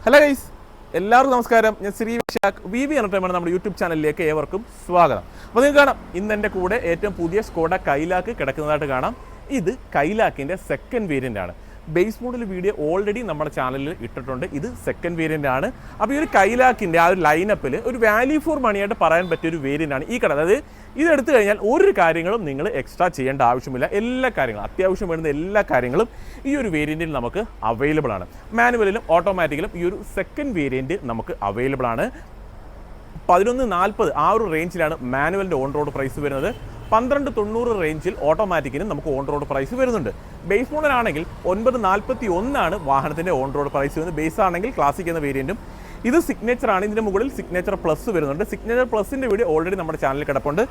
Hello guys, എല്ലാവർക്കും നമസ്കാരം. ഞാൻ Sree Vishakh V V entertainment നമ്മുടെ യൂട്യൂബ് ചാനലിലേക്ക് ഏവർക്കും സ്വാഗതം. അപ്പോൾ നിങ്ങൾക്ക് കാണാം, ഇന്ന് എൻ്റെ കൂടെ ഏറ്റവും പുതിയ സ്കോഡ കൈലാക്ക് കിടക്കുന്നതായിട്ട് കാണാം. ഇത് കൈലാക്കിൻ്റെ സെക്കൻഡ് വേരിയൻ്റ് ആണ്. ബേസ് മോഡൽ വീഡിയോ ഓൾറെഡി നമ്മുടെ ചാനലിൽ ഇട്ടിട്ടുണ്ട്. ഇത് സെക്കൻഡ് വേരിയൻ്റ് ആണ്. അപ്പോൾ ഈ ഒരു കൈലാക്കിൻ്റെ ആ ഒരു ലൈനപ്പിൽ ഒരു വാല്യൂ ഫോർ മണിയായിട്ട് പറയാൻ പറ്റിയ ഒരു വേരിയൻ്റ് ആണ് ഈ കട. അതായത് ഇതെടുത്തു കഴിഞ്ഞാൽ ഒരു കാര്യങ്ങളും നിങ്ങൾ എക്സ്ട്രാ ചെയ്യേണ്ട ആവശ്യമില്ല. എല്ലാ കാര്യങ്ങളും, അത്യാവശ്യം വേണ്ടുന്ന എല്ലാ കാര്യങ്ങളും ഈ ഒരു വേരിയൻറ്റിൽ നമുക്ക് അവൈലബിൾ ആണ്. മാനുവലിലും ഓട്ടോമാറ്റിക്കലും ഈ ഒരു സെക്കൻഡ് വേരിയൻറ്റ് നമുക്ക് അവൈലബിൾ ആണ്. 1140 ആ ഒരു റേഞ്ചിലാണ് മാനുവലിൻ്റെ ഓൺ റോഡ് പ്രൈസ് വരുന്നത്. 1290 റേഞ്ചിൽ ഓട്ടോമാറ്റിക്കിനും നമുക്ക് ഓൺ റോഡ് പ്രൈസ് വരുന്നുണ്ട്. ബേസ് മോഡൽ ആണെങ്കിൽ 941 വാഹനത്തിൻ്റെ ഓൺ റോഡ് പ്രൈസ് വരുന്നത്. ബേസ് ആണെങ്കിൽ ക്ലാസിക് എന്ന വേരിയൻറ്റും. ഇത് സിഗ്നേച്ചർ ആണ്. ഇതിൻ്റെ മുകളിൽ സിഗ്നേച്ചർ പ്ലസ് വരുന്നുണ്ട്. സിഗ്നേച്ചർ പ്ലസിൻ്റെ വീഡിയോ ഓൾറെഡി നമ്മുടെ ചാനലിൽ കിടപ്പുണ്ട്.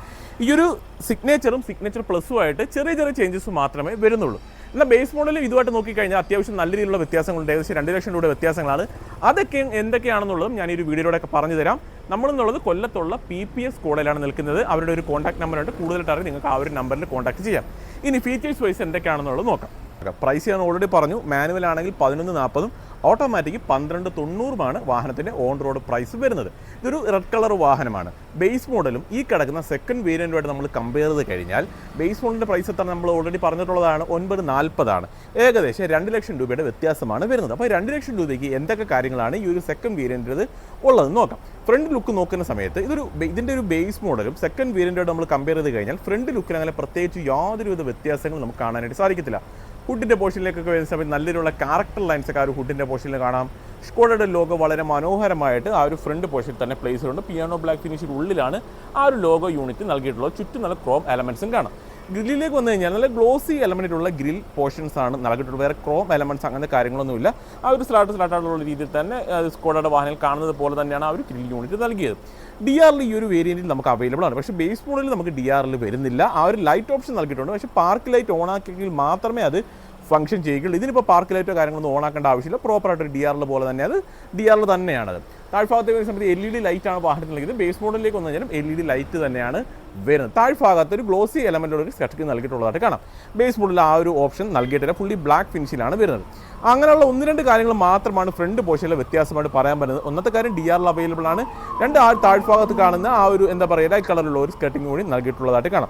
ഈ ഒരു സിഗ്നേച്ചറും സിഗ്നേച്ചർ പ്ലസുമായിട്ട് ചെറിയ ചെറിയ ചേഞ്ചസ് മാത്രമേ വരുന്നുള്ളൂ. എന്നാൽ ബേസ് മോഡലും ഇതുമായിട്ട് നോക്കിക്കഴിഞ്ഞാൽ അത്യാവശ്യം നല്ല രീതിയിലുള്ള വ്യത്യാസങ്ങളുണ്ട്. ഏകദേശം 2 ലക്ഷം രൂപയുടെ വ്യത്യാസങ്ങളാണ്. അതൊക്കെ എന്തൊക്കെയാണെന്നുള്ളതും ഞാൻ ഈ ഒരു വീഡിയോയിലൂടെ പറഞ്ഞു തരാം. നമ്മളെന്നുള്ളത് കൊല്ലത്തുള്ള PPS സ്കോഡയിലാണ് നിൽക്കുന്നത്. അവരുടെ ഒരു കോൺടാക്ട് നമ്പറുണ്ട്. കൂടുതലായിട്ട് നിങ്ങൾക്ക് ആ ഒരു നമ്പറിൽ കോൺടാക്ട് ചെയ്യാം. ഇനി ഫീച്ചേഴ്സ് വൈസ് എന്തൊക്കെയാണെന്നുള്ളത് നോക്കാം. പ്രൈസ് ഞാൻ ഓൾറെഡി പറഞ്ഞു. മാനുവൽ ആണെങ്കിൽ 1140, ഓട്ടോമാറ്റിക് 1290 വാഹനത്തിൻ്റെ ഓൺ റോഡ് പ്രൈസ് വരുന്നത്. ഇതൊരു റെഡ് കളർ വാഹനമാണ്. ബേസ് മോഡലും ഈ കിടക്കുന്ന സെക്കൻഡ് വേരിയൻറ്റുമായിട്ട് നമ്മൾ കമ്പയർ ചെയ്ത് കഴിഞ്ഞാൽ ബേസ് മോഡലിൻ്റെ പ്രൈസ് എത്ര നമ്മൾ ഓൾറെഡി പറഞ്ഞിട്ടുള്ളതാണ്, 940. ഏകദേശം 2 ലക്ഷം രൂപയുടെ വ്യത്യാസമാണ് വരുന്നത്. അപ്പോൾ 2 ലക്ഷം രൂപയ്ക്ക് എന്തൊക്കെ കാര്യങ്ങളാണ് ഈ ഒരു സെക്കൻഡ് വേരിയൻറ്റ് ഉള്ളത് നോക്കാം. ഫ്രണ്ട് ലുക്ക് നോക്കുന്ന സമയത്ത് ഇതിൻ്റെ ഒരു ബേസ് മോഡലും സെക്കൻഡ് വേരിയൻറ്റുമായിട്ട് നമ്മൾ കമ്പയർ ചെയ്ത് കഴിഞ്ഞാൽ ഫ്രണ്ട് ലുക്കിന് അങ്ങനെ പ്രത്യേകിച്ച് യാതൊരുവിധ വ്യത്യാസങ്ങളും നമുക്ക് കാണാനായിട്ട് സാധിക്കത്തില്ല. ഹുഡിൻ്റെ പോർഷനിലേക്കൊക്കെ വരുന്ന സമയത്ത് നല്ല രീതിയിലുള്ള ക്യാരക്ടർ ലൈൻസൊക്കെ ആ ഒരു ഹുഡിൻ്റെ പോർഷനിൽ കാണാം. സ്കോഡയുടെ ലോഗോ വളരെ മനോഹരമായിട്ട് ആ ഒരു ഫ്രണ്ട് പോർഷനിൽ തന്നെ പ്ലേസ് ഉണ്ട്. പിയാനോ ബ്ലാക്ക് ഫിനിഷിൻ്റെ ഉള്ളിലാണ് ആ ഒരു ലോഗോ യൂണിറ്റ് നൽകിയിട്ടുള്ളത്. ചുറ്റും നല്ല ക്രോം എലമെൻറ്റ്സും കാണാം. ഗ്രില്ലിലേക്ക് വന്നു കഴിഞ്ഞാൽ നല്ല ഗ്ലോസി എലമെൻറ്റുള്ള ഗ്രിൽ പോർഷൻസ് ആണ് നൽകിയിട്ടുള്ളത്. വേറെ ക്രോം എലമെൻറ്റ്സ് അങ്ങനത്തെ കാര്യങ്ങളൊന്നുമില്ല. ആ ഒരു സ്ലാട്ടുള്ള രീതിയിൽ തന്നെ സ്കോഡയുടെ വാഹനത്തിൽ കാണുന്നത് പോലെ തന്നെയാണ് ആ ഒരു ഗ്രിൽ യൂണിറ്റ് നൽകിയത്. DRL ഈ ഒരു വേരിയൻറ്റിൽ നമുക്ക് അവൈലബിൾ ആണ്. പക്ഷേ ബേസ് മോഡലിൽ നമുക്ക് DRL വരുന്നില്ല. ആ ഒരു ലൈറ്റ് ഓപ്ഷൻ നൽകിയിട്ടുണ്ട്. പക്ഷേ പാർക്ക് ലൈറ്റ് ഓൺ ആക്കിയെങ്കിൽ മാത്രമേ അത് ഫംഗ്ഷൻ ചെയ്യുകയുള്ളൂ. ഇതിനിപ്പോൾ പാർക്ക് ലൈറ്റോ കാര്യങ്ങളൊന്നും ഓൺ ആക്കേണ്ട ആവശ്യമില്ല. പ്രോപ്പറായിട്ടൊരു DRL പോലെ തന്നെ അത് DRL തന്നെയാണത്. താഴ്ഭാഗത്തേക്ക് വരുന്ന സമയത്ത് LED ലൈറ്റാണ് വാഹനത്തിൽ നൽകിയത്. ബേസ് മോഡലിലേക്ക് വന്നു കഴിഞ്ഞാൽ LED ലൈറ്റ് തന്നെയാണ് വരുന്നത്. താഴ്ഭാഗത്ത് ഒരു ഗ്ലോസി എലമെൻറ്റുള്ള ഒരു സ്കെച്ച് നൽകിയിട്ടുള്ളതായിട്ട് കാണാം. ബേസ് മോഡലിൽ ആ ഒരു ഓപ്ഷൻ നൽകിയിട്ടില്ല. ഫുള്ളി ബ്ലാക്ക് ഫിനിഷിലാണ് വരുന്നത്. അങ്ങനെയുള്ള 1-2 കാര്യങ്ങൾ മാത്രമാണ് ഫ്രണ്ട് പോർഷനിലെ വ്യത്യാസമായിട്ട് പറയാൻ പറ്റുന്നത്. ഒന്നത്തെ കാര്യം DRL അവൈലബിൾ ആണ്. ആ താഴ്ഭാഗത്ത് കാണുന്ന ആ ഒരു ലൈറ്റ് കളറിലുള്ള ഒരു സ്കെട്ടിങ് കൂടി നൽകിയിട്ടുള്ളതായിട്ട് കാണാം.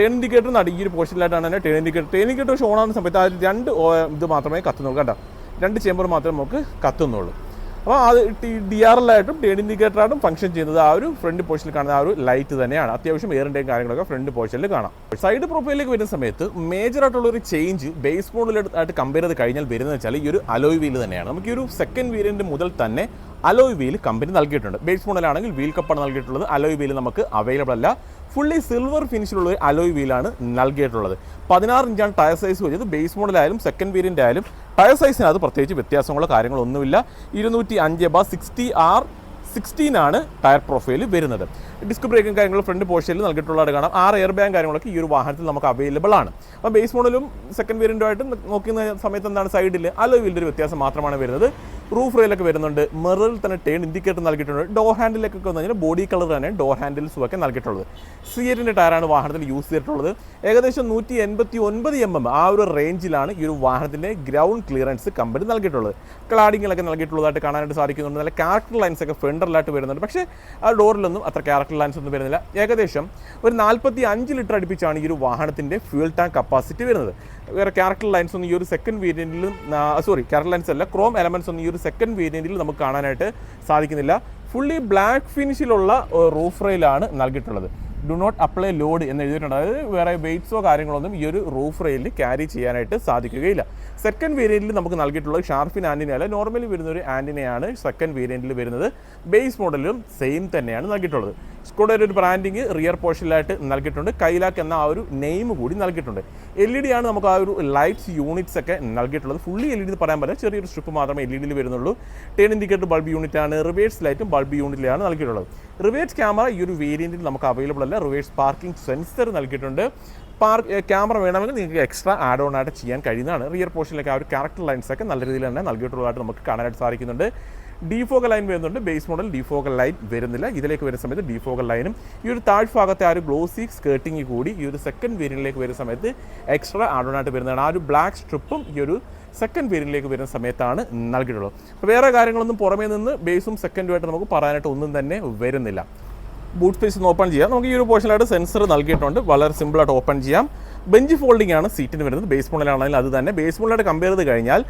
ടേൺ ഇൻഡിക്കേറ്റർ ഈ ഒരു പോർഷനിലായിട്ടാണ് തന്നെ ടേൺ ഇൻഡിക്കേറ്റർ ഷോ ആകുന്ന സമയത്ത് ആ 2 ഇത് മാത്രമേ കത്തുന്നുള്ളൂ. കേട്ടോ, 2 ചേമ്പർ മാത്രമേ നമുക്ക് കത്തുന്നുള്ളൂ. അപ്പോൾ അത് DRL ആയിട്ടും ടേൺ ഇൻഡിക്കേറ്ററായിട്ടും ഫംഗ്ഷൻ ചെയ്യുന്നത് ആ ഒരു ഫ്രണ്ട് പോർഷനിൽ കാണുന്ന ആ ഒരു ലൈറ്റ് തന്നെയാണ്. അത്യാവശ്യം എയറിൻ്റെയും കാര്യങ്ങളൊക്കെ ഫ്രണ്ട് പോർഷനിൽ കാണാം. സൈഡ് പ്രൊഫൈലിലേക്ക് വരുന്ന സമയത്ത് മേജറായിട്ടുള്ള ഒരു ചേഞ്ച് ബേസ് മോഡലായിട്ട് കമ്പയർ ചെയ്ത് കഴിഞ്ഞാൽ വരുന്നത് വെച്ചാൽ ഈ ഒരു അലോയ് വീൽ തന്നെയാണ്. നമുക്ക് ഈ ഒരു സെക്കൻഡ് വേരിയൻറ്റ് മുതൽ തന്നെ അലോയ് വീൽ കമ്പനി നൽകിയിട്ടുണ്ട്. ബേസ് മോഡലാണെങ്കിൽ വീൽ കപ്പാണ് നൽകിയിട്ടുള്ളത്. അലോയ് വീൽ നമുക്ക് അവൈലബിൾ അല്ല. ഫുള്ളി സിൽവർ ഫിനിഷിലുള്ള ഒരു അലോയ് വീലാണ് നൽകിയിട്ടുള്ളത്. 16 ഇഞ്ചാണ് ടയർ സൈസ് വരുന്നത്. ബേസ് മോഡലായാലും സെക്കൻഡ് വേരിയൻ്റ് ആയാലും ടയർ സൈസിനകത്ത് പ്രത്യേകിച്ച് വ്യത്യാസങ്ങളോ കാര്യങ്ങളൊന്നുമില്ല. 205/60R16 ആണ് ടയർ പ്രൊഫൈൽ വരുന്നത്. ഡിസ്ക് ബ്രേക്കും കാര്യങ്ങളും ഫ്രണ്ട് പോർഷനിൽ നൽകിയിട്ടുള്ളത് കാണാം. 6 എയർ ബാഗ് കാര്യങ്ങളൊക്കെ ഈ ഒരു വാഹനത്തിൽ നമുക്ക് അവൈലബിൾ ആണ്. അപ്പോൾ ബേസ് മോഡലും സെക്കൻഡ് വേരിയൻറ്റുമായിട്ട് നോക്കുന്ന സമയത്ത് എന്താണ് സൈഡിൽ അലോയ് വീലിൻ്റെ ഒരു വ്യത്യാസം മാത്രമാണ് വരുന്നത്. റൂഫ് റെയിലൊക്കെ വരുന്നുണ്ട്. മിററിൽ തന്നെ ടേൺ ഇൻഡിക്കേറ്റർ നൽകിയിട്ടുണ്ട്. ഡോർ ഹാൻഡിലേക്കൊക്കെ വന്നു കഴിഞ്ഞാൽ ബോഡി കളർ തന്നെ ഡോർ ഹാൻഡിൽസും ഒക്കെ നൽകിയിട്ടുള്ളത്. സിയറ്റിൻ്റെ ടയറാണ് വാഹനത്തിൽ യൂസ് ചെയ്തിട്ടുള്ളത്. ഏകദേശം 189 mm ആ ഒരു റേഞ്ചിലാണ് ഈ ഒരു വാഹനത്തിൻ്റെ ഗ്രൗണ്ട് ക്ലിയറൻസ് കമ്പനി നൽകിയിട്ടുള്ളത്. ക്ലാഡിങ്ങിലൊക്കെ നൽകിയിട്ടുള്ളതായിട്ട് കാണാനായിട്ട് സാധിക്കുന്നുണ്ട്. നല്ല ക്യാരക്ടർ ലൈൻസൊക്കെ ഫ്രണ്ടറിലായിട്ട് വരുന്നുണ്ട്. പക്ഷേ ആ ഡോറിലൊന്നും അത്ര ക്യാരക്ടർ ലൈൻസ് ഒന്നും വരുന്നില്ല. ഏകദേശം ഒരു 45 ലിറ്റർ അടുപ്പിച്ചാണ് ഈ ഒരു വാഹനത്തിൻ്റെ ഫ്യൂൽ ടാങ്ക് കപ്പാസിറ്റി വരുന്നത്. വേറെ ക്യാരക്ടർ ലൈൻസ് ഒന്നും ഈ ഒരു സെക്കൻഡ് വേരിയൻറ്റിലും ക്യാരക്ടർ ലൈൻസ് അല്ല, ക്രോം എലമെൻറ്റ്സ് ഒന്നും ഈ ഒരു സെക്കൻഡ് വേരിയൻറ്റിൽ നമുക്ക് കാണാനായിട്ട് സാധിക്കുന്നില്ല. ഫുള്ളി ബ്ലാക്ക് ഫിനിഷിലുള്ള റൂഫ് റെയിലാണ് നൽകിയിട്ടുള്ളത്. ഡു നോട്ട് അപ്ലൈ ലോഡ് എന്ന് എഴുതിയിട്ടുണ്ട്. അതായത് വേറെ വെയ്റ്റ്സോ കാര്യങ്ങളൊന്നും ഈ ഒരു റൂഫ് റെയിലിൽ ക്യാരി ചെയ്യാനായിട്ട് സാധിക്കുകയില്ല. സെക്കൻഡ് വേരിയൻറ്റിൽ നമുക്ക് നൽകിയിട്ടുള്ളത് ഷാർഫിൻ ആൻറ്റിനയല്ല, നോർമലി വരുന്ന ഒരു ആൻറ്റിനയാണ് സെക്കൻഡ് വേരിയൻറ്റിൽ വരുന്നത്. ബേസ് മോഡലും സെയിം തന്നെയാണ് നൽകിയിട്ടുള്ളത്. സ്കോഡയുടെ ഒരു ബ്രാൻഡിങ് റിയർ പോർഷനിലായിട്ട് നൽകിയിട്ടുണ്ട്. കൈലാക്ക് എന്ന ആ ഒരു നെയിം കൂടി നൽകിയിട്ടുണ്ട്. LED ആണ് നമുക്ക് ആ ഒരു ലൈറ്റ്സ് യൂണിറ്റ്സ് ഒക്കെ നൽകിയിട്ടുള്ളത്. ഫുള്ളി LED എന്ന് പറയാൻ പറ്റില്ല, ചെറിയൊരു സ്ട്രിപ്പ് മാത്രമേ LED വരുന്നുള്ളൂ. ടേൺ ഇൻഡിക്കേറ്റർ ബൾബ് യൂണിറ്റ് ആണ്. റിവേഴ്സ് ലൈറ്റും ബൾബ് യൂണിറ്റിലാണ് നൽകിയിട്ടുള്ളത്. റിവേഴ്സ് ക്യാമറ ഈ ഒരു വേരിയൻറ്റിൽ നമുക്ക് അവൈലബിൾ അല്ല. റിവേഴ്സ് പാർക്കിംഗ് സെൻസർ നൽകിയിട്ടുണ്ട്. ക്യാമറ വേണമെങ്കിൽ നിങ്ങൾക്ക് എക്സ്ട്രാ ആഡ് ഓൺ ആയിട്ട് ചെയ്യാൻ കഴിയുന്നതാണ്. റിയർ പോർഷനിലേക്ക് ആ ഒരു ക്യാരക്ടർ ലൈൻസൊക്കെ നല്ല രീതിയിൽ തന്നെ നൽകിയിട്ടുള്ളതായിട്ട് നമുക്ക് കാണാനായിട്ട് സാധിക്കുന്നുണ്ട്. ഡിഫോക്കൽ ലൈൻ വരുന്നുണ്ട്. ബേസ് മോഡൽ ഡിഫോക്കൽ ലൈൻ വരുന്നില്ല. ഇതിലേക്ക് വരുന്ന സമയത്ത് ഡിഫോക്കൽ ലൈനും ഈ ഒരു താഴ്ഭാഗത്തെ ആ ഒരു ഗ്ലോസി സ്കേർട്ടിങ് കൂടി ഈ ഒരു സെക്കൻഡ് വേരിയൻറ്റിലേക്ക് വരുന്ന സമയത്ത് എക്സ്ട്രാ ആഡ് ഓൺ ആയിട്ട് വരുന്നതാണ്. ആ ഒരു ബ്ലാക്ക് സ്ട്രിപ്പും ഈ ഒരു സെക്കൻഡ് വേരിയൻറ്റിലേക്ക് വരുന്ന സമയത്താണ് നൽകിയിട്ടുള്ളത്. അപ്പോൾ വേറെ കാര്യങ്ങളൊന്നും പുറമേ നിന്ന് ബേസും സെക്കൻഡുമായിട്ട് നമുക്ക് പറയാനായിട്ട് ഒന്നും തന്നെ വരുന്നില്ല. ബൂട്ട് സ്പേസ് ഒന്ന് ഓപ്പൺ ചെയ്യാം. നമുക്ക് ഈ ഒരു പോർഷനിലായിട്ട് സെൻസർ നൽകിയിട്ടുണ്ട്, വളരെ സിമ്പിളായിട്ട് ഓപ്പൺ ചെയ്യാം. ബെഞ്ച് ഫോൾഡിംഗ് ആണ് സീറ്റിന് വരുന്നത്. ബേസ് മോഡലാണെങ്കിൽ അത് തന്നെ. ബേസ് മോഡലായിട്ട് കമ്പയർ ചെയ്ത് കഴിഞ്ഞാൽ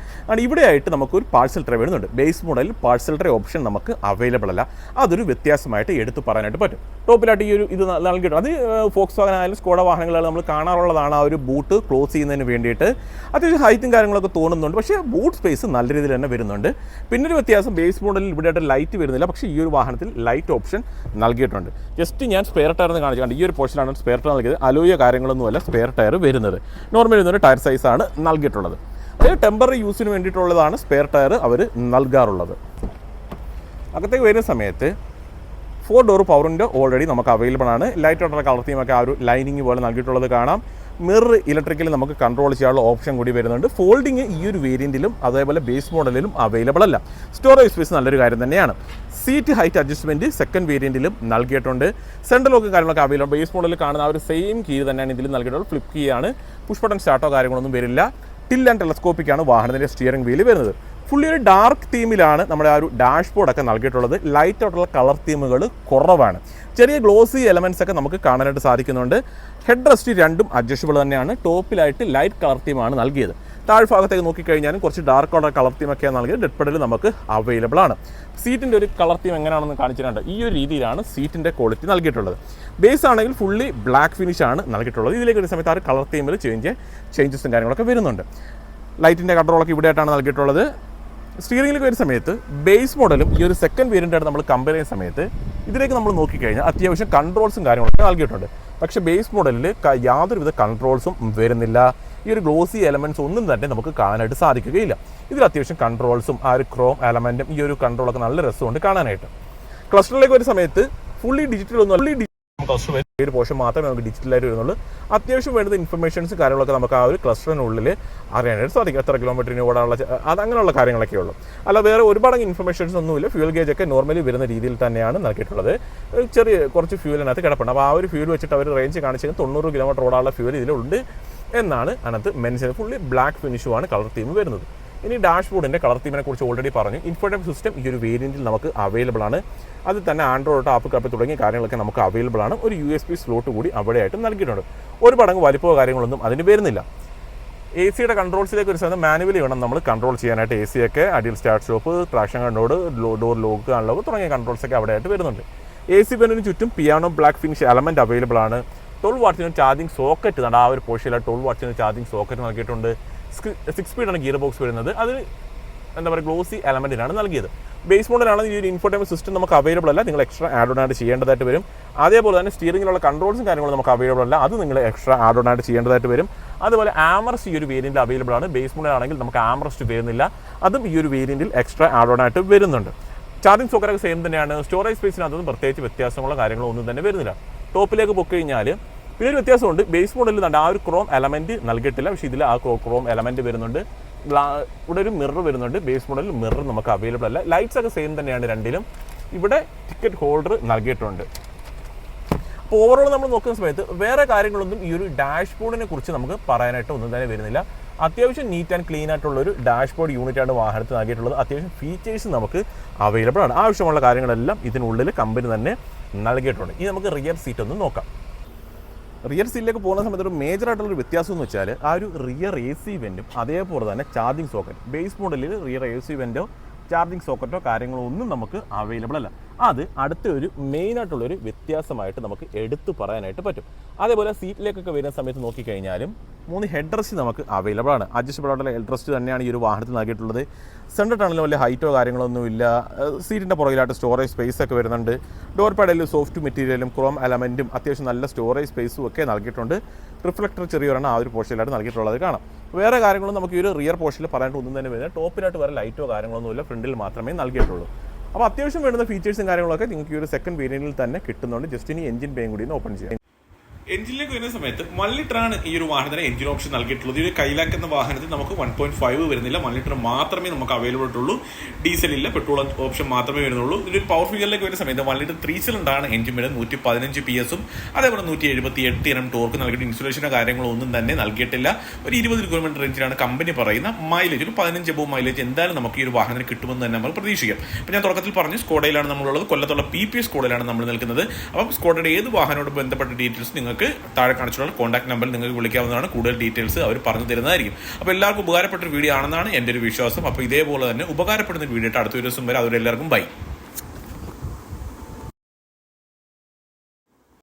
ഇവിടെയായിട്ട് നമുക്കൊരു പാഴ്സൽ ട്രേ വരുന്നുണ്ട്. ബേസ് മോഡലിൽ പാഴ്സൽ ട്രേ ഓപ്ഷൻ നമുക്ക് അവൈലബിൾ അല്ല. അതൊരു വ്യത്യാസമായിട്ട് എടുത്ത് പറയാനായിട്ട് പറ്റും. ടോപ്പിലായിട്ട് ഈ ഒരു ഇത് നൽകിയിട്ടുണ്ട്. അത് ഫോക്സ് വാഗൻ ആയാലും സ്കോഡ വാഹനങ്ങളിൽ നമ്മൾ കാണാറുള്ളതാണ്. ആ ഒരു ബൂട്ട് ക്ലോസ് ചെയ്യുന്നതിന് വേണ്ടിയിട്ട് അത്യാവശ്യം ഹൈറ്റും കാര്യങ്ങളൊക്കെ തോന്നുന്നുണ്ട്. പക്ഷേ ബൂട്ട് സ്പേസ് നല്ല രീതിയിൽ തന്നെ വരുന്നുണ്ട്. പിന്നൊരു വ്യത്യാസം, ബേസ് മോഡലിൽ ഇവിടെയായിട്ട് ലൈറ്റ് വരുന്നില്ല, പക്ഷേ ഈ ഒരു വാഹനത്തിൽ ലൈറ്റ് ഓപ്ഷൻ നൽകിയിട്ടുണ്ട്. ജസ്റ്റ് ഞാൻ സ്പെയർ ടയർ എന്ന് കാണിച്ചുകൊണ്ട് ഈ ഒരു പോർഷനാണ് സ്പെയർ ടയർ നൽകിയത്. അലോയ കാര്യങ്ങളൊന്നുമല്ല സ്പെയർ ടയർ വരുന്നത്. നോർമലി വരുന്നൊരു ടയർ സൈസാണ് നൽകിയിട്ടുള്ളത്. അതായത് ടെമ്പററി യൂസിന് വേണ്ടിയിട്ടുള്ളതാണ് സ്പെയർ ടയർ അവർ നൽകാറുള്ളത്. അകത്തേക്ക് വരുന്ന സമയത്ത് 4 ഡോർ പവർ വിൻഡോ ഓൾറെഡി നമുക്ക് അവൈലബിൾ ആണ്. ലൈറ്റ് ഓട്ടർ കളർ തീമൊക്കെ ആ ഒരു ലൈനിങ് പോലെ നൽകിയിട്ടുള്ളത് കാണാം. മിറർ ഇലക്ട്രിക്കലി നമുക്ക് കൺട്രോൾ ചെയ്യാനുള്ള ഓപ്ഷൻ കൂടി വരുന്നുണ്ട്. ഫോൾഡിങ് ഈ ഒരു വേരിയൻറ്റിലും അതേപോലെ ബേസ് മോഡലിലും അവൈലബിൾ അല്ല. സ്റ്റോറേജ് സ്പേസ് നല്ലൊരു കാര്യം തന്നെയാണ്. സീറ്റ് ഹൈറ്റ് അഡ്ജസ്റ്റ്മെൻറ്റ് സെക്കൻഡ് വേരിയൻറ്റിലും നൽകിയിട്ടുണ്ട്. സെൻട്രൽ ലോക്ക് കാര്യങ്ങളൊക്കെ അവൈലബിൾ. ബേസ് മോഡലിൽ കാണുന്ന ആ ഒരു സെയിം കീ തന്നെയാണ് ഇതിൽ നൽകിയിട്ടുള്ളത്. ഫ്ലിപ്പ് കീ ആണ്. പുഷ് ബട്ടൺ സ്റ്റാർട്ടോ കാര്യങ്ങളൊന്നും വരില്ല. ടിൽ ആൻഡ് ടെലസ്കോപ്പിക്കാണ് വാഹനത്തിൻ്റെ സ്റ്റിയറിംഗ് വീല് വരുന്നത്. ഫുള്ളി ഒരു ഡാർക്ക് തീമിലാണ് നമ്മുടെ ആ ഒരു ഡാഷ്ബോർഡൊക്കെ നൽകിയിട്ടുള്ളത്. ലൈറ്റ് ആയിട്ടുള്ള കളർ തീമുകൾ കുറവാണ്. ചെറിയ ഗ്ലോസി എലമെൻറ്റ്സ് ഒക്കെ നമുക്ക് കാണാനായിട്ട് സാധിക്കുന്നുണ്ട്. ഹെഡ് റെസ്റ്റ് രണ്ടും അഡ്ജസ്റ്റബിൾ തന്നെയാണ്. ടോപ്പിലായിട്ട് ലൈറ്റ് കളർ തീമാണ് നൽകിയത്. താഴ്ഭാഗത്തേക്ക് നോക്കിക്കഴിഞ്ഞാലും കുറച്ച് ഡാർക്ക് കളർ തീമൊക്കെയാണ് നൽകിയത്. ഡെഡ് പെഡൽ നമുക്ക് അവൈലബിൾ ആണ്. സീറ്റിൻ്റെ ഒരു കളർ തീം എങ്ങനെയാണെന്ന് കാണിച്ചിട്ടുണ്ട്. ഈ ഒരു രീതിയിലാണ് സീറ്റിൻ്റെ ക്വാളിറ്റി നൽകിയിട്ടുള്ളത്. ബേസ് ആണെങ്കിൽ ഫുള്ളി ബ്ലാക്ക് ഫിനിഷ് ആണ് നൽകിയിട്ടുള്ളത്. ഇതിലേക്ക് ഒരു സമയത്ത് ആ ഒരു കളർ തീമിൽ ചേഞ്ചസും കാര്യങ്ങളൊക്കെ വരുന്നുണ്ട്. ലൈറ്റിൻ്റെ കൺട്രോളൊക്കെ ഇവിടെയായിട്ടാണ് നൽകിയിട്ടുള്ളത്. സ്റ്റിയറിംഗിലേക്ക് വരുന്ന സമയത്ത് ബേസ് മോഡലും ഈ ഒരു സെക്കൻഡ് വേരിയൻ്റായിട്ട് നമ്മൾ കമ്പയർ ചെയ്യുന്ന സമയത്ത് ഇതിലേക്ക് നമ്മൾ നോക്കിക്കഴിഞ്ഞാൽ അത്യാവശ്യം കൺട്രോൾസും കാര്യങ്ങളൊക്കെ നൽകിയിട്ടുണ്ട്. പക്ഷേ ബേസ് മോഡലിൽ യാതൊരുവിധ കൺട്രോൾസും വരുന്നില്ല. ഈ ഒരു ഗ്ലോസി എലമെൻറ്റ്സ് ഒന്നും തന്നെ നമുക്ക് കാണാനായിട്ട് സാധിക്കുകയില്ല. ഇതിൽ അത്യാവശ്യം കൺട്രോൾസും ആ ഒരു ക്രോം എലമെൻറ്റും ഈ ഒരു കൺട്രോളൊക്കെ നല്ല രസമുണ്ട് കാണാനായിട്ട്. ക്ലസ്റ്ററിലേക്ക് വരുന്ന സമയത്ത് ഫുള്ളി ഡിജിറ്റൽ ഒന്നും ക്ലസ്റ്റർ ഒരു പോർഷൻ മാത്രമേ നമുക്ക് ഡിജിറ്റലായിട്ട് വരുന്നുള്ളൂ. അത്യാവശ്യം വേണ്ടുന്ന ഇൻഫർമേഷൻസ് കാര്യങ്ങളൊക്കെ നമുക്ക് ആ ഒരു ക്ലസ്റ്ററിനുള്ളിൽ അറിയാനായിട്ട് സാധിക്കും. എത്ര കിലോമീറ്ററിന് ഓടാനുള്ള അങ്ങനെയുള്ള കാര്യങ്ങളൊക്കെ ഉള്ളൂ. അല്ല വേറെ ഒരുപാട് ഇൻഫർമേഷൻസ് ഒന്നുമില്ല. ഫ്യൂൽ ഗേജ് ഒക്കെ നോർമലി വരുന്ന രീതിയിൽ തന്നെയാണ് നൽകിയിട്ടുള്ളത്. ചെറിയ കുറച്ച് ഫ്യൂലിനകത്ത് കിടപ്പുണ്ട്. അപ്പോൾ ആ ഒരു ഫ്യൂൽ വെച്ചിട്ട് അവർ റേഞ്ച് കാണിച്ചത് 90 കിലോമീറ്റർ ഓടാനുള്ള ഫ്യൂൽ ഇതിലുണ്ട് എന്നാണ് അതിനകത്ത് മെൻഷൻ. ഫുള്ളി ബ്ലാക്ക് ഫിനിഷുമാണ് കളർ തീം വരുന്നത്. ഇനി ഡാഷ്ബോർഡിൻ്റെ കളർ തീമിനെ കുറിച്ച് ഓൾറെഡി പറഞ്ഞു. ഇൻഫോർട്ടൈൻമെന്റ് സിസ്റ്റം ഈ ഒരു വേരിയൻറ്റിൽ നമുക്ക് അവൈലബിൾ ആണ്. അത് തന്നെ ആൻഡ്രോയിഡ് ആപ്പ് കാപ്പ് തുടങ്ങിയ കാര്യങ്ങളൊക്കെ നമുക്ക് അവൈലബിൾ ആണ്. ഒരു USB സ്ലോട്ട് കൂടി അവിടെയായിട്ട് നൽകിയിട്ടുണ്ട്. ഒരു മടങ്ങ് വലിപ്പമോ കാര്യങ്ങളൊന്നും അതിന് വരുന്നില്ല. AC-യുടെ കൺട്രോൾസിലേക്ക് ഒരു സമയത്ത് മാനുവലി വേണം നമ്മൾ കൺട്രോൾ ചെയ്യാനായിട്ട്. AC ഒക്കെ idle start stop, traction control, door lock unlock തുടങ്ങിയ കൺട്രോൾസൊക്കെ അവിടെയായിട്ട് വരുന്നുണ്ട്. AC പെന്നിന് ചുറ്റും piano black finish element available ആണ്. 12 വാട്ട്സിന് ചാർജിങ് സോക്കറ്റ് ഉണ്ട്. ആ ഒരു പോർഷനിൽ 12 വാട്ട്സിന് ചാർജിങ് സോക്കറ്റ് നൽകിയിട്ടുണ്ട്. 6 സ്പീഡാണ് ഗിയർ ബോക്സ് വരുന്നത്. അത് എന്താ പറയുക ഗ്ലോസി എലമെൻറ്റിനാണ് നൽകിയത്. ബേസ് മോഡലാണെങ്കിൽ ഈ ഒരു ഇൻഫോർട്ടൈൻമെന്റ് സിസ്റ്റം നമുക്ക് അവൈലബിൾ അല്ല. നിങ്ങൾ എക്സ്ട്രാ ആഡ് ഓൺ ആയിട്ട് ചെയ്യേണ്ടതായിട്ട് വരും. അതേപോലെ തന്നെ സ്റ്റിയറിംഗിലുള്ള കൺട്രോൾസും കാര്യങ്ങളും നമുക്ക് അവൈലബിൾ അല്ല. അത് നിങ്ങൾ എക്സ്ട്രാ ആഡ് ഓൺ ആയിട്ട് ചെയ്യേണ്ടതായിട്ട് വരും. അതുപോലെ ആംറസ്റ്റ് ഈ ഒരു വേരിയൻറ്റിൽ അവൈലബിൾ ആണ്. ബേസ് മോഡലാണെങ്കിൽ നമുക്ക് ആംറസ്റ്റ് വരുന്നില്ല. അതും ഈ ഒരു വേരിയൻറ്റിൽ എക്സ്ട്രാ ആഡ് ഓൺ ആയിട്ട് വരുന്നുണ്ട്. ചാർജിങ് സോക്കറ്റൊക്കെ സെയിം തന്നെയാണ്. സ്റ്റോറേജ് സ്പേസിനകത്തൊന്നും പ്രത്യേകിച്ച് വ്യത്യാസങ്ങളോ കാര്യങ്ങളോ ഒന്നും തന്നെ വരുന്നില്ല. ടോപ്പിലേക്ക് പോയി കഴിഞ്ഞാൽ പിന്നെ ഒരു വ്യത്യാസമുണ്ട്. ബേസ് മോഡലിൽ ആ ഒരു ക്രോം എലമെൻറ്റ് നൽകിയിട്ടില്ല. പക്ഷേ ഇതിൽ ആ ക്രോം എലമെൻറ്റ് വരുന്നുണ്ട്. ഇവിടെ ഒരു മിറർ വരുന്നുണ്ട്. ബേസ് മോഡലിൽ മിറർ നമുക്ക് അവൈലബിൾ അല്ല. ലൈറ്റ്സ് ഒക്കെ സെയിം തന്നെയാണ് രണ്ടിലും. ഇവിടെ ടിക്കറ്റ് ഹോൾഡർ നൽകിയിട്ടുണ്ട്. അപ്പോൾ ഓവറോൾ നമ്മൾ നോക്കുന്ന സമയത്ത് വേറെ കാര്യങ്ങളൊന്നും ഈ ഒരു ഡാഷ്ബോർഡിനെ കുറിച്ച് നമുക്ക് പറയാനായിട്ട് ഒന്നും തന്നെ വരുന്നില്ല. അത്യാവശ്യം നീറ്റ് ആൻഡ് ക്ലീൻ ആയിട്ടുള്ളൊരു ഡാഷ്ബോർഡ് യൂണിറ്റാണ് വാഹനത്തിൽ നൽകിയിട്ടുള്ളത്. അത്യാവശ്യം ഫീച്ചേഴ്സ് നമുക്ക് അവൈലബിൾ ആണ്. ആവശ്യമുള്ള കാര്യങ്ങളെല്ലാം ഇതിനുള്ളിൽ കമ്പനി തന്നെ നൽകിയിട്ടുണ്ട്. ഇനി നമുക്ക് റിയർ സീറ്റ് ഒന്ന് നോക്കാം. റിയർ സീറ്റിലേക്ക് പോകുന്ന സമയത്ത് ഒരു മേജറായിട്ടുള്ളൊരു വ്യത്യാസം എന്ന് വെച്ചാൽ ആ ഒരു റിയർ AC വെൻറ്റും അതേപോലെ തന്നെ ചാർജിങ് സോക്കറ്റ്. ബേസ് മോഡലിൽ റിയർ AC വെൻറ്റോ ചാർജിങ് സോക്കറ്റോ കാര്യങ്ങളോ ഒന്നും നമുക്ക് അവൈലബിൾ അല്ല. അത് അടുത്ത ഒരു മെയിനായിട്ടുള്ളൊരു വ്യത്യാസമായിട്ട് നമുക്ക് എടുത്തു പറയാനായിട്ട് പറ്റും. അതേപോലെ സീറ്റിലേക്കൊക്കെ വരുന്ന സമയത്ത് നോക്കിക്കഴിഞ്ഞാലും 3 ഹെഡ് റെസ്റ്റ് നമുക്ക് അവൈലബിൾ ആണ്. അഡ്ജസ്റ്റബിൾ ആയിട്ടുള്ള ഹെഡ് റെസ്റ്റ് തന്നെയാണ് ഈ ഒരു വാഹനത്തിൽ നൽകിയിട്ടുള്ളത്. സെൻറ്റർ ടണലിൽ വലിയ ഹൈറ്റോ കാര്യങ്ങളൊന്നുമില്ല. സീറ്റിൻ്റെ പുറകിലായിട്ട് സ്റ്റോറേജ് സ്പേസ് ഒക്കെ വരുന്നുണ്ട്. ഡോർ പാഡിൽ സോഫ്റ്റ് മെറ്റീരിയലും ക്രോം എലമെൻറ്റും അത്യാവശ്യം നല്ല സ്റ്റോറേജ് സ്പേസും ഒക്കെ നൽകിയിട്ടുണ്ട്. റിഫ്ലക്ടർ ചെറിയൊരെണ്ണം ആ ഒരു പോർഷനിലായിട്ട് നൽകിയിട്ടുള്ളത് കാണാം. വേറെ കാര്യങ്ങളും നമുക്ക് ഈ ഒരു റിയർ പോർഷനിൽ പറയാനായിട്ട് ഒന്നും തന്നെ വരുന്നത്. ടോപ്പിലായിട്ട് വേറെ ലൈറ്റോ കാര്യങ്ങളൊന്നുമില്ല. ഫ്രണ്ടിൽ മാത്രമേ നൽകിയിട്ടുള്ളൂ. അപ്പോൾ അത്യാവശ്യം വേണ്ടുന്ന ഫീച്ചേഴ്സും കാര്യങ്ങളൊക്കെ നിങ്ങൾക്ക് ഈ ഒരു സെക്കൻഡ് വേരിയൻറ്റിൽ തന്നെ കിട്ടുന്നുണ്ട്. ജസ്റ്റ് ഇനി എഞ്ചിൻ പേയും കൂടി ഒന്ന് ഓപ്പൺ ചെയ്യാം. എഞ്ചിനിലേക്ക് വരുന്ന സമയത്ത് 1 ലിറ്ററാണ് ഈ ഒരു വാഹനത്തിന് എഞ്ചിൻ ഓപ്ഷൻ നൽകിയിട്ടുള്ളത്. ഈ ഒരു കൈലാക്ക് എന്ന വാഹനത്തിൽ നമുക്ക് 1.5 വരുന്നില്ല, 1 ലിറ്റർ മാത്രമേ നമുക്ക് അവൈലബിൾ ആയിട്ടുള്ളൂ. ഡീസൽ ഇല്ല, പെട്രോൾ ഓപ്ഷൻ മാത്രമേ വരുന്നുള്ളൂ. ഇതിൽ പവർ ഫിഗറിലേക്ക് വരുന്ന സമയത്ത് 1 ലിറ്റർ 3 സിലിണ്ടറാണ് എഞ്ചിൻ വരുന്നത്. 115 PS അതേപോലെ 178 Nm ടോർക്ക് നൽകിയിട്ട് ഇൻസുലേഷനോ കാര്യങ്ങളോ ഒന്നും തന്നെ നൽകിയിട്ടില്ല. ഒരു 20 കിലോമീറ്റർ റേഞ്ചിലാണ് കമ്പനി പറയുന്ന മൈലേജ്. ഒരു 15 അബോവ് മൈലേജ് എന്തായാലും നമുക്ക് ഈ ഒരു വാഹനത്തിന് കിട്ടുമെന്ന് തന്നെ നമ്മൾ പ്രതീക്ഷിക്കാം. അപ്പോൾ ഞാൻ തുടക്കത്തിൽ പറഞ്ഞു സ്കോഡയിലാണ് നമ്മളുള്ളത്, കൊല്ലത്തുള്ള PP സ്കോഡയിലാണ് നമ്മൾ നിൽക്കുന്നത്. അപ്പം സ്കോഡയുടെ ഏത് വാഹനത്തോട് ബന്ധപ്പെട്ട ഡീറ്റെയിൽസ് നിങ്ങൾക്ക് താഴെ കാണിച്ചിട്ടുള്ള കോൺടാക്ട് നമ്പറിൽ നിങ്ങൾക്ക് വിളിക്കാവുന്നതാണ്. കൂടുതൽ ഡീറ്റെയിൽസ് അവർ പറഞ്ഞു തരുന്നതായിരിക്കും. അപ്പോൾ എല്ലാവർക്കും ഉപകാരപ്പെട്ട ഒരു വീഡിയോ ആണെന്നാണ് എൻ്റെ ഒരു വിശ്വാസം. അപ്പോൾ ഇതേപോലെ തന്നെ ഉപകാരപ്പെടുന്ന വീഡിയോ ആയിട്ട് അടുത്ത ദിവസം വരെ. അതുവരെ എല്ലാവർക്കും ബൈ.